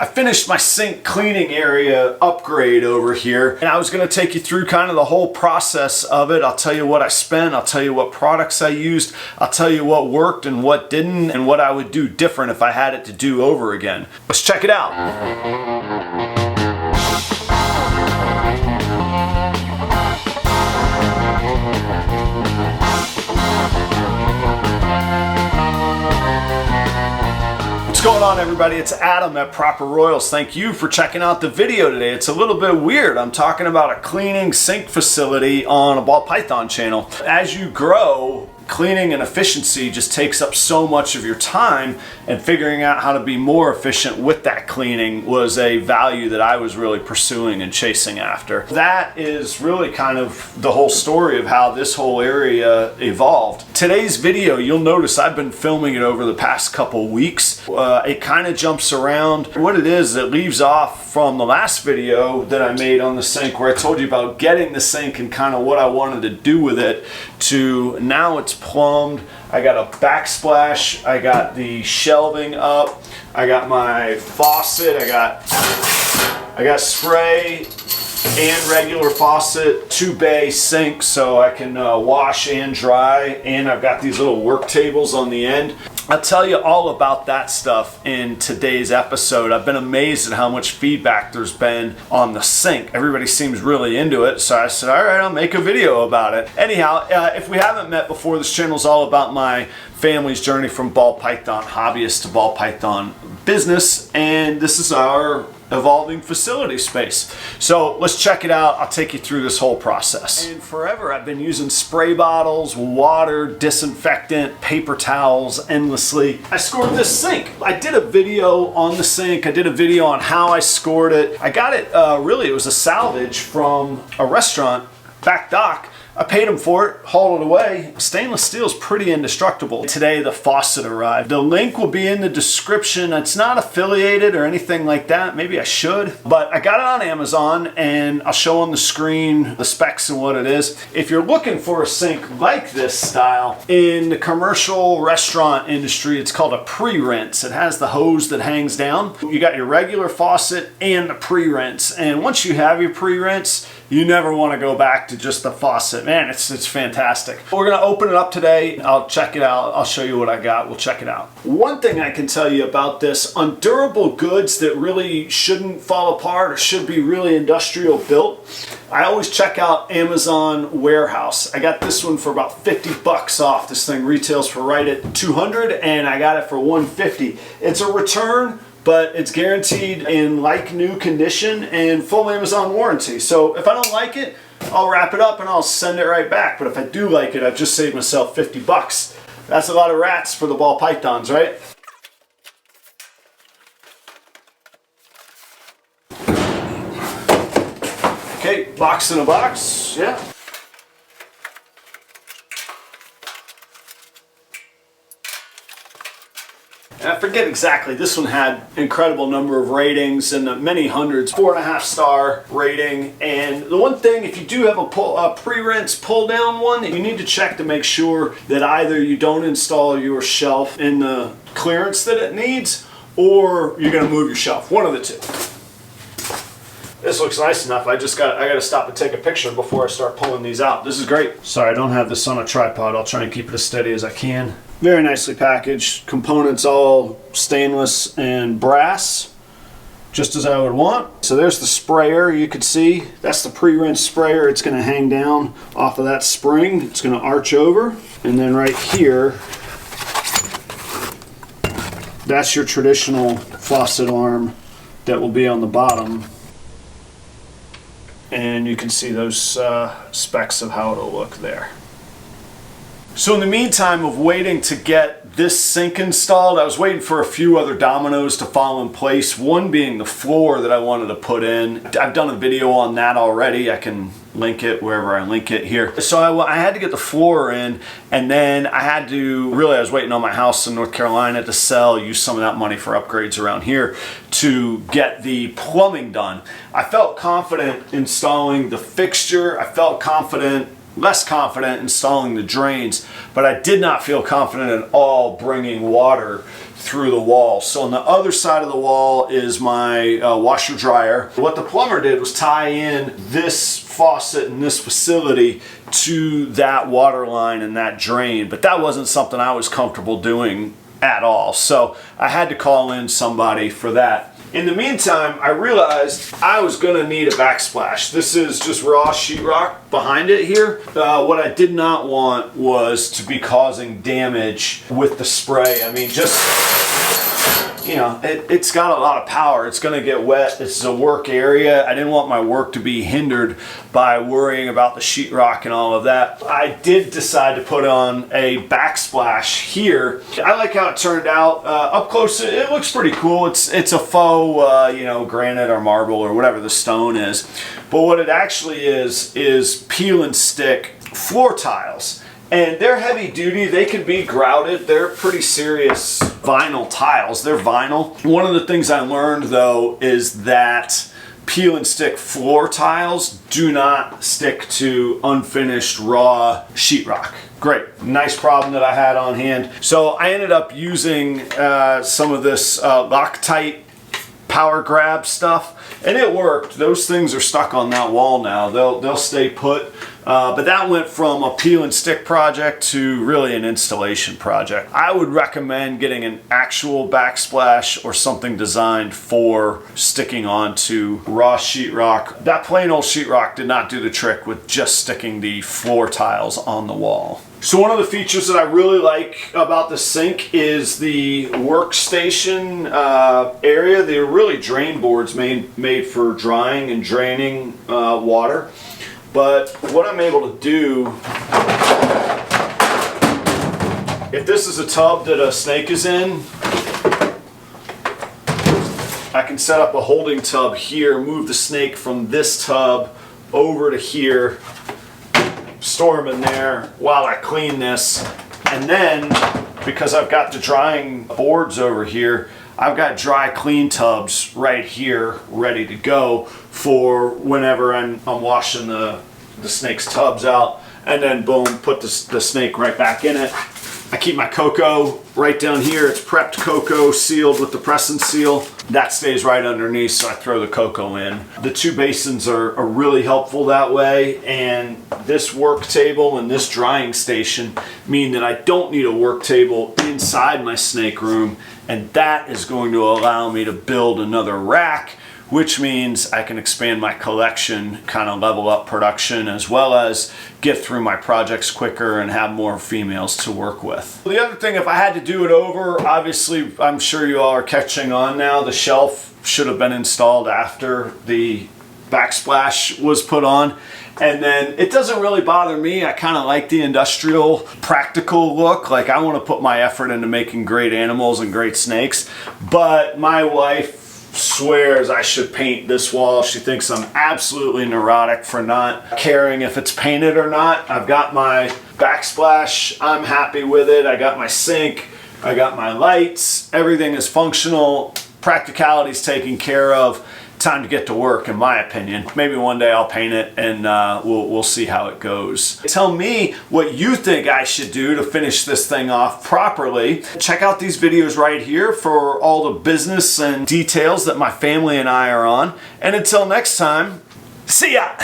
I finished my sink cleaning area upgrade over here, and I was going to take you through kind of the whole process of it. I'll tell you what I spent, I'll tell you what products I used, I'll tell you what worked and what didn't, and what I would do different if I had it to do over again. Let's check it out. What's going on, everybody? It's Adam at Proper Royals. Thank you for checking out the video today. It's a little bit weird. I'm talking about a cleaning sink facility on a ball python channel. As you grow, cleaning and efficiency just takes up so much of your time, and figuring out how to be more efficient with that cleaning was a value that I was really pursuing and chasing after. That is really kind of the whole story of how this whole area evolved. Today's video, you'll notice I've been filming it over the past couple weeks. It kind of jumps around. What it is, it leaves off from the last video that I made on the sink, where I told you about getting the sink and kind of what I wanted to do with it, to now it's plumbed. I got a backsplash, I got the shelving up, I got my faucet, I got spray and regular faucet, 2-bay sink so I can wash and dry, and I've got these little work tables on the end. I'll tell you all about that stuff in today's episode. I've been amazed at how much feedback there's been on the sink. Everybody seems really into it, so I said, all right, I'll make a video about it. Anyhow, if we haven't met before, this channel is all about my family's journey from ball python hobbyist to ball python business, and this is our evolving facility space. So let's check it out. I'll take you through this whole process. And forever I've been using spray bottles, water, disinfectant, paper towels endlessly. I scored this sink. I did a video on the sink. I did a video on how I scored it. I got it, really it was a salvage from a restaurant, back dock. I paid him for it, hauled it away. Stainless steel is pretty indestructible. Today the faucet arrived. The link will be in the description. It's not affiliated or anything like that. Maybe I should, but I got it on Amazon, and I'll show on the screen the specs and what it is. If you're looking for a sink like this style, in the commercial restaurant industry, it's called a pre-rinse. It has the hose that hangs down. You got your regular faucet and the pre-rinse, and once you have your pre-rinse, you never want to go back to just the faucet. Man, it's fantastic. We're going to open it up today. I'll check it out. I'll show you what I got. We'll check it out. One thing I can tell you about this, on durable goods that really shouldn't fall apart or should be really industrial built, I always check out Amazon Warehouse. I got this one for about 50 bucks off. This thing retails for right at 200, and I got it for 150. It's a return, but it's guaranteed in like new condition and full Amazon warranty. So if I don't like it, I'll wrap it up and I'll send it right back. But if I do like it, I've just saved myself 50 bucks. That's a lot of rats for the ball pythons, right? Okay, box in a box, yeah. And I forget exactly, this one had incredible number of ratings and many hundreds, 4.5-star rating. And the one thing, if you do have a pre-rinse pull-down one, you need to check to make sure that either you don't install your shelf in the clearance that it needs, or you're going to move your shelf. One of the two. This looks nice enough. I got to stop and take a picture before I start pulling these out. This is great. Sorry, I don't have this on a tripod. I'll try and keep it as steady as I can. Very nicely packaged. Components all stainless and brass, just as I would want. So there's the sprayer. You could see that's the pre-rinse sprayer. It's going to hang down off of that spring. It's going to arch over. And then right here, that's your traditional faucet arm that will be on the bottom. And you can see those specs of how it'll look there. So in the meantime of waiting to get this sink installed, I was waiting for a few other dominoes to fall in place. One being the floor that I wanted to put in. I've done a video on that already. I can link it wherever I link it here. So I had to get the floor in, and then I had to, really I was waiting on my house in North Carolina to sell, use some of that money for upgrades around here to get the plumbing done. I felt confident installing the fixture. I felt confident less confident installing the drains, but I did not feel confident at all bringing water through the wall. So on the other side of the wall is my washer dryer. What the plumber did was tie in this faucet in this facility to that water line and that drain, but that wasn't something I was comfortable doing at all. So I had to call in somebody for that. In the meantime, I realized I was gonna need a backsplash. This is just raw sheetrock behind it here. What I did not want was to be causing damage with the spray. I mean, just, you know, it's got a lot of power. It's gonna get wet. This is a work area. I didn't want my work to be hindered by worrying about the sheetrock and all of that. I did decide to put on a backsplash here. I like how it turned out. Up close, it looks pretty cool. It's a faux, you know, granite or marble or whatever the stone is. But what it actually is peel and stick floor tiles. And they're heavy duty. They can be grouted. They're pretty serious vinyl tiles. They're vinyl. One of the things I learned though is that peel and stick floor tiles do not stick to unfinished raw sheetrock. Great, nice problem that I had on hand. So I ended up using some of this Loctite power grab stuff, and it worked. Those things are stuck on that wall now. They'll stay put. But that went from a peel and stick project to really an installation project. I would recommend getting an actual backsplash or something designed for sticking onto raw sheetrock. That plain old sheetrock did not do the trick with just sticking the floor tiles on the wall. So one of the features that I really like about the sink is the workstation area. They're really drain boards made for drying and draining water. But what I'm able to do, if this is a tub that a snake is in, I can set up a holding tub here, move the snake from this tub over to here, store him in there while I clean this, and then because I've got the drying boards over here, I've got dry clean tubs right here ready to go for whenever I'm washing the snake's tubs out, and then boom, put the snake right back in it. I keep my cocoa right down here. It's prepped cocoa sealed with the press and seal. That stays right underneath, so I throw the cocoa in. The two basins are really helpful that way, and this work table and this drying station mean that I don't need a work table inside my snake room, and that is going to allow me to build another rack, which means I can expand my collection, kind of level up production, as well as get through my projects quicker and have more females to work with. The other thing, if I had to do it over, obviously, I'm sure you all are catching on now, the shelf should have been installed after the backsplash was put on. And then it doesn't really bother me. I kind of like the industrial, practical look. Like, I want to put my effort into making great animals and great snakes. But my wife swears I should paint this wall. She thinks I'm absolutely neurotic for not caring if it's painted or not. I've got my backsplash. I'm happy with it. I got my sink. I got my lights. Everything is functional. Practicality's taken care of. Time to get to work, in my opinion. Maybe one day I'll paint it, and we'll see how it goes. Tell me what you think I should do to finish this thing off properly. Check out these videos right here for all the business and details that my family and I are on. And until next time, see ya!